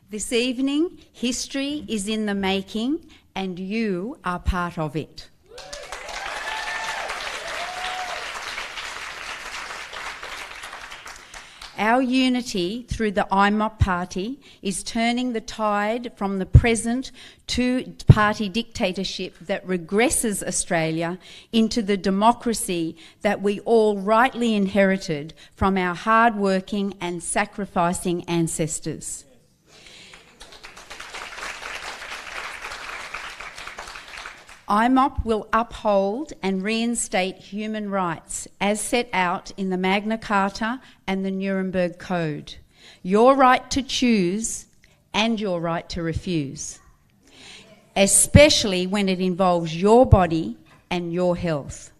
This evening, history is in the making, and you are part of it. Our unity through the IMOP Party is turning the tide from the present two-party dictatorship that regresses Australia into the democracy that we all rightly inherited from our hard-working and sacrificing ancestors. IMOP will uphold and reinstate human rights as set out in the Magna Carta and the Nuremberg Code. Your right to choose and your right to refuse, especially when it involves your body and your health.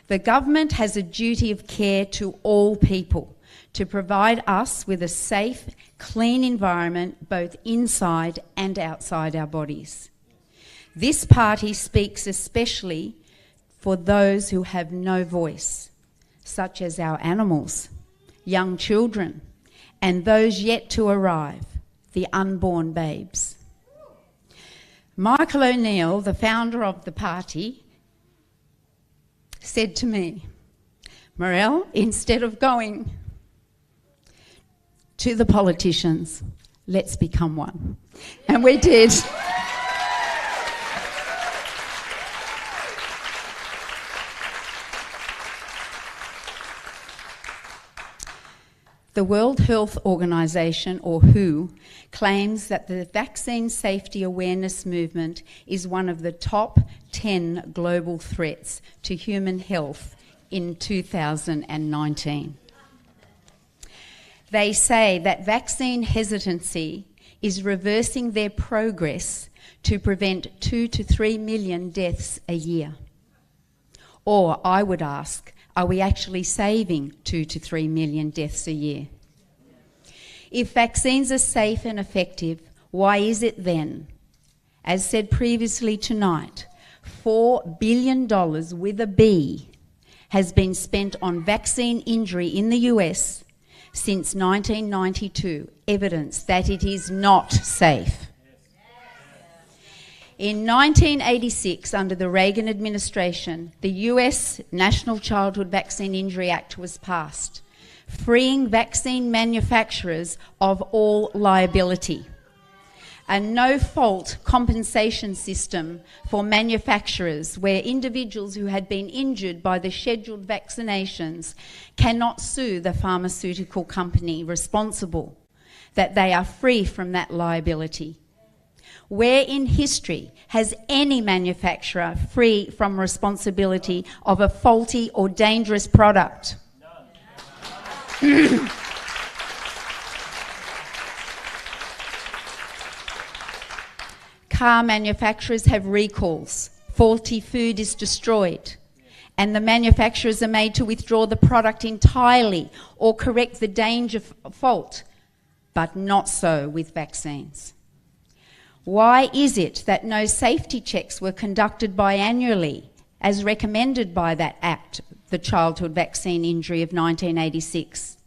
The government has a duty of care to all people to provide us with a safe, clean environment both inside and outside our bodies. This party speaks especially for those who have no voice, such as our animals, young children, and those yet to arrive, the unborn babes. Michael O'Neill, the founder of the party, said to me, "Marelle, instead of going to the politicians, let's become one." And we did. The World Health Organization, or WHO, claims that the vaccine safety awareness movement is one of the top 10 global threats to human health in 2019. They say that vaccine hesitancy is reversing their progress to prevent 2 to 3 million deaths a year. Or, I would ask, are we actually saving 2 to 3 million deaths a year? If vaccines are safe and effective, why is it then, as said previously tonight, $4 billion with a B has been spent on vaccine injury in the US since 1992, evidence that it is not safe? In 1986, under the Reagan administration, the US National Childhood Vaccine Injury Act was passed, freeing vaccine manufacturers of all liability. A no-fault compensation system for manufacturers where individuals who had been injured by the scheduled vaccinations cannot sue the pharmaceutical company responsible, that they are free from that liability. Where in history has any manufacturer free from responsibility of a faulty or dangerous product? None. Car manufacturers have recalls. Faulty food is destroyed, and the manufacturers are made to withdraw the product entirely or correct the danger fault, but not so with vaccines. Why is it that no safety checks were conducted biannually, as recommended by that Act, the Childhood Vaccine Injury of 1986?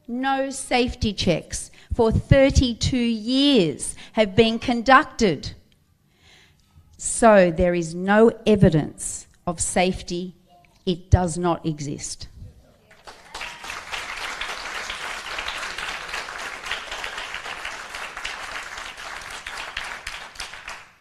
No safety checks for 32 years have been conducted. So there is no evidence of safety. It does not exist.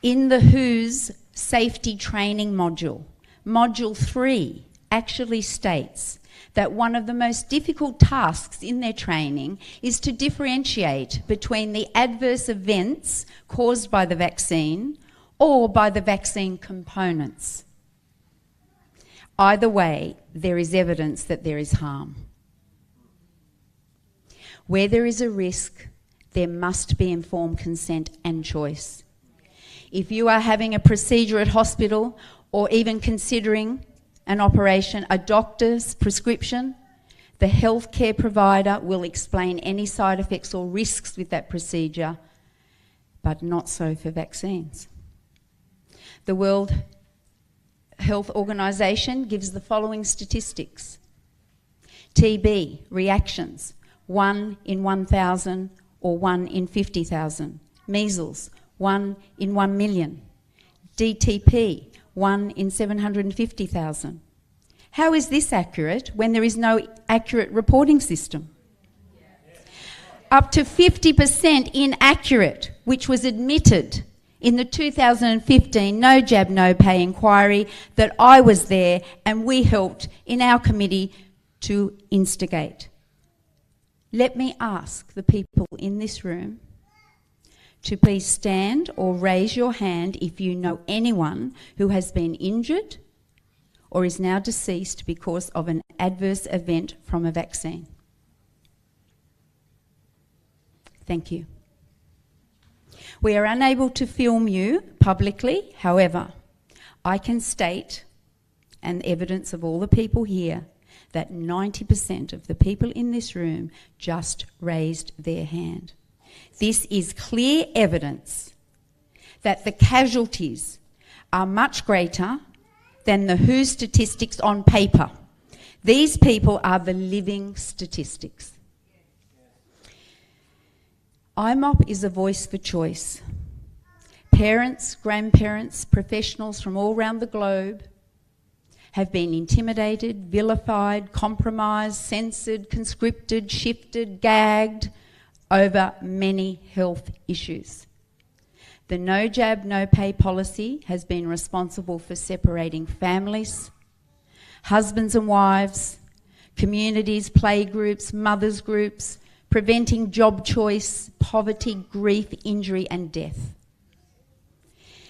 In the WHO's safety training module, Module 3 actually states that one of the most difficult tasks in their training is to differentiate between the adverse events caused by the vaccine or by the vaccine components. Either way, there is evidence that there is harm. Where there is a risk, there must be informed consent and choice. If you are having a procedure at hospital or even considering an operation, a doctor's prescription, the healthcare provider will explain any side effects or risks with that procedure, but not so for vaccines. The World Health Organization gives the following statistics. TB reactions, 1 in 1,000 or 1 in 50,000. Measles, 1 in 1 million. DTP, 1 in 750,000. How is this accurate when there is no accurate reporting system? Up to 50% inaccurate, which was admitted in the 2015 No Jab No Pay inquiry that I was there and we helped in our committee to instigate. Let me ask the people in this room to please stand or raise your hand if you know anyone who has been injured or is now deceased because of an adverse event from a vaccine. Thank you. We are unable to film you publicly, however, I can state, and evidence of all the people here, that 90% of the people in this room just raised their hand. This is clear evidence that the casualties are much greater than the WHO statistics on paper. These people are the living statistics. IMOP is a voice for choice. Parents, grandparents, professionals from all around the globe have been intimidated, vilified, compromised, censored, conscripted, shifted, gagged over many health issues. The No Jab, No Pay policy has been responsible for separating families, husbands and wives, communities, playgroups, mothers groups, preventing job choice, poverty, grief, injury and death.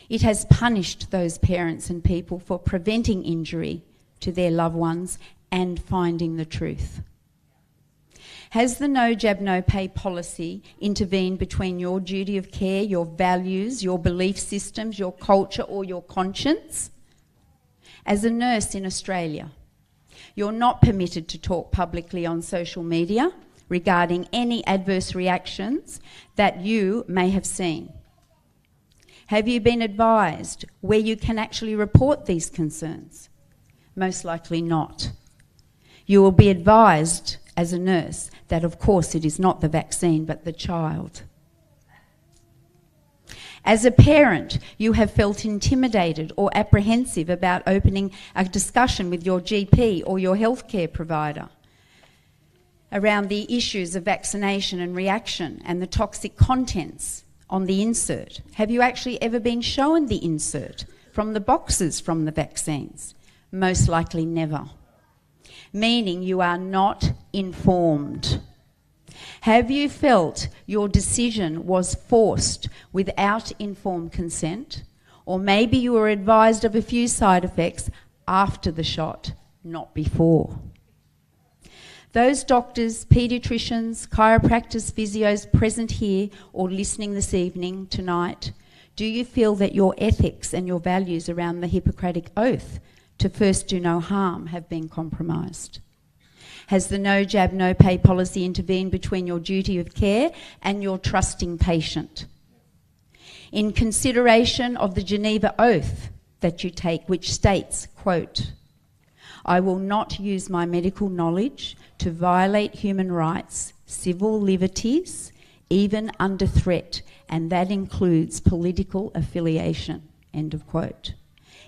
It has punished those parents and people for preventing injury to their loved ones and finding the truth. Has the No Jab, No Pay policy intervened between your duty of care, your values, your belief systems, your culture or your conscience? As a nurse in Australia, you're not permitted to talk publicly on social media regarding any adverse reactions that you may have seen. Have you been advised where you can actually report these concerns? Most likely not. You will be advised as a nurse that of course it is not the vaccine but the child. As a parent, you have felt intimidated or apprehensive about opening a discussion with your GP or your healthcare provider around the issues of vaccination and reaction and the toxic contents on the insert. Have you actually ever been shown the insert from the boxes from the vaccines? Most likely never. Meaning you are not informed. Have you felt your decision was forced without informed consent? Or maybe you were advised of a few side effects after the shot, not before. Those doctors, paediatricians, chiropractors, physios present here or listening this evening, tonight, do you feel that your ethics and your values around the Hippocratic Oath to first do no harm have been compromised? Has the No Jab, No Pay policy intervened between your duty of care and your trusting patient? In consideration of the Geneva Oath that you take, which states, quote, I will not use my medical knowledge to violate human rights, civil liberties, even under threat, and that includes political affiliation, end of quote.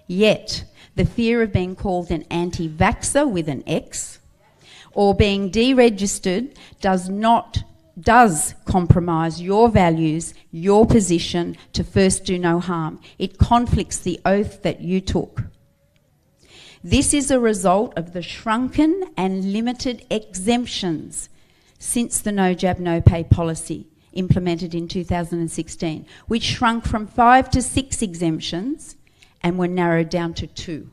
Yet, the fear of being called an anti-vaxxer with an X or being deregistered does compromise your values, your position to first do no harm. It conflicts the oath that you took. This is a result of the shrunken and limited exemptions since the No Jab, No Pay policy implemented in 2016, which shrunk from 5 to 6 exemptions and were narrowed down to 2.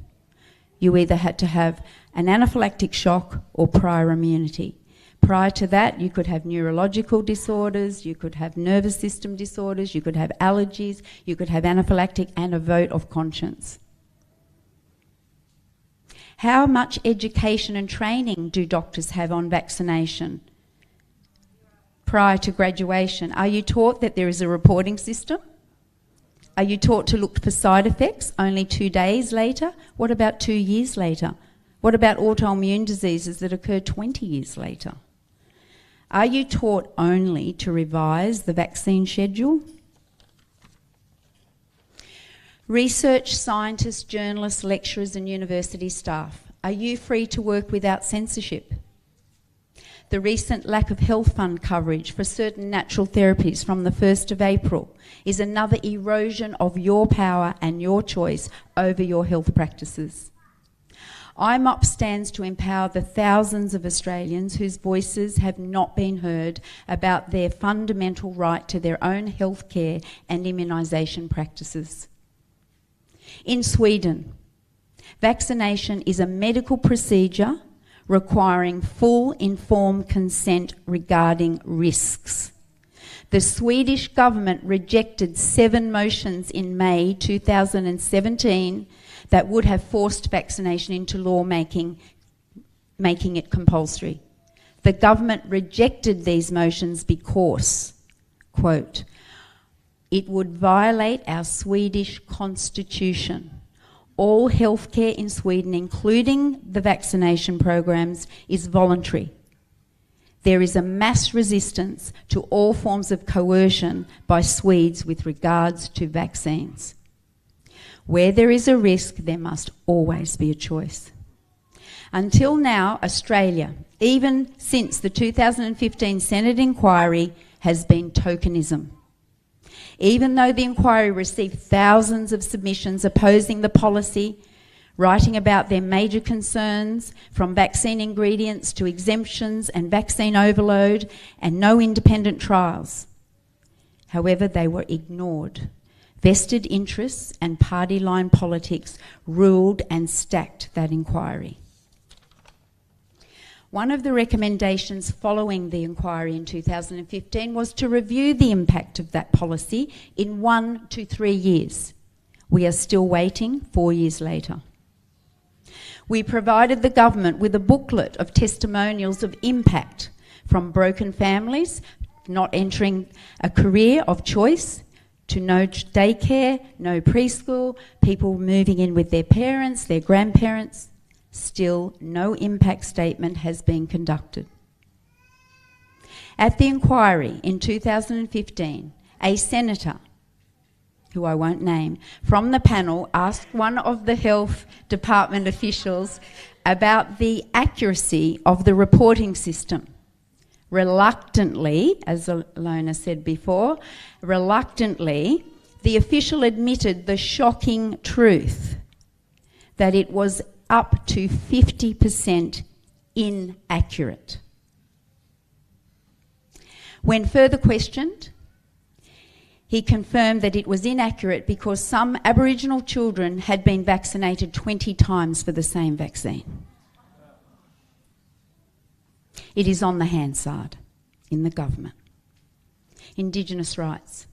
You either had to have an anaphylactic shock or prior immunity. Prior to that, you could have neurological disorders, you could have nervous system disorders, you could have allergies, you could have anaphylactic and a vote of conscience. How much education and training do doctors have on vaccination prior to graduation? Are you taught that there is a reporting system? Are you taught to look for side effects only 2 days later? What about 2 years later? What about autoimmune diseases that occur 20 years later? Are you taught only to revise the vaccine schedule? Research scientists, journalists, lecturers and university staff, are you free to work without censorship? The recent lack of health fund coverage for certain natural therapies from the 1st of April is another erosion of your power and your choice over your health practices. IMOP stands to empower the thousands of Australians whose voices have not been heard about their fundamental right to their own health care and immunisation practices. In Sweden, vaccination is a medical procedure requiring full informed consent regarding risks. The Swedish government rejected 7 motions in May 2017 that would have forced vaccination into law, making it compulsory. The government rejected these motions because, quote, it would violate our Swedish constitution. All healthcare in Sweden, including the vaccination programs, is voluntary. There is a mass resistance to all forms of coercion by Swedes with regards to vaccines. Where there is a risk, there must always be a choice. Until now, Australia, even since the 2015 Senate inquiry, has been tokenism. Even though the inquiry received thousands of submissions opposing the policy, writing about their major concerns, from vaccine ingredients to exemptions and vaccine overload, and no independent trials. However, they were ignored. Vested interests and party line politics ruled and stacked that inquiry. One of the recommendations following the inquiry in 2015 was to review the impact of that policy in 1 to 3 years. We are still waiting 4 years later. We provided the government with a booklet of testimonials of impact from broken families not entering a career of choice, to no daycare, no preschool, people moving in with their parents, their grandparents. Still, no impact statement has been conducted. At the inquiry in 2015, a senator, who I won't name, from the panel asked one of the health department officials about the accuracy of the reporting system. Reluctantly, as Alona said before, reluctantly, the official admitted the shocking truth that it was up to 50% inaccurate. When further questioned, he confirmed that it was inaccurate because some Aboriginal children had been vaccinated 20 times for the same vaccine. It is on the Hansard in the government. Indigenous rights.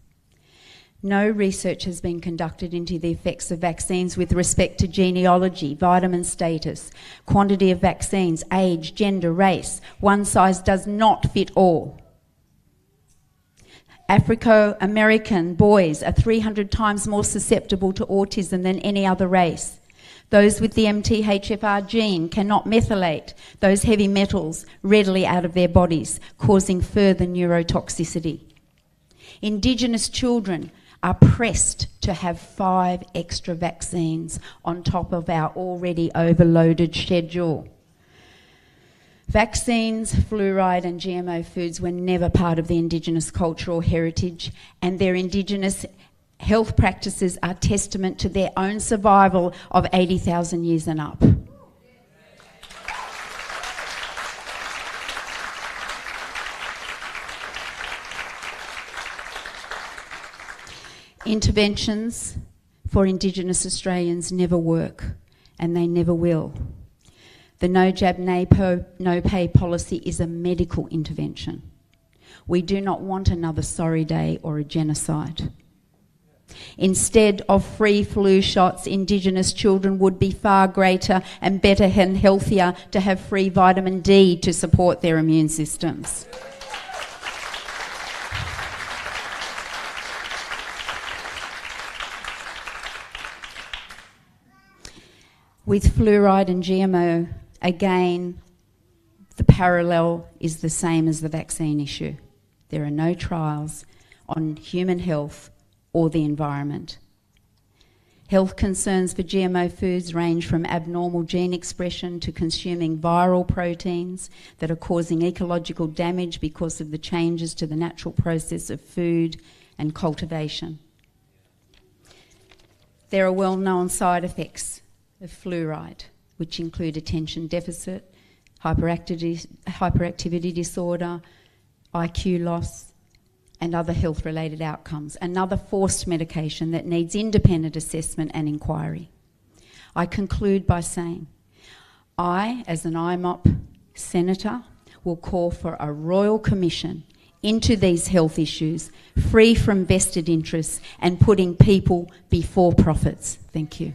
No research has been conducted into the effects of vaccines with respect to genealogy, vitamin status, quantity of vaccines, age, gender, race. One size does not fit all. Afro-American boys are 300 times more susceptible to autism than any other race. Those with the MTHFR gene cannot methylate those heavy metals readily out of their bodies, causing further neurotoxicity. Indigenous children are pressed to have 5 extra vaccines on top of our already overloaded schedule. Vaccines, fluoride and GMO foods were never part of the Indigenous cultural heritage, and their Indigenous health practices are testament to their own survival of 80,000 years and up. Interventions for Indigenous Australians never work, and they never will. The no jab, no pay policy is a medical intervention. We do not want another sorry day or a genocide. Instead of free flu shots, Indigenous children would be far greater and better and healthier to have free vitamin D to support their immune systems. With fluoride and GMO, again, the parallel is the same as the vaccine issue. There are no trials on human health or the environment. Health concerns for GMO foods range from abnormal gene expression to consuming viral proteins that are causing ecological damage because of the changes to the natural process of food and cultivation. There are well-known side effects of fluoride, which include attention deficit, hyperactivity disorder, IQ loss, and other health-related outcomes. Another forced medication that needs independent assessment and inquiry. I conclude by saying, I, as an IMOP senator, will call for a royal commission into these health issues, free from vested interests and putting people before profits. Thank you.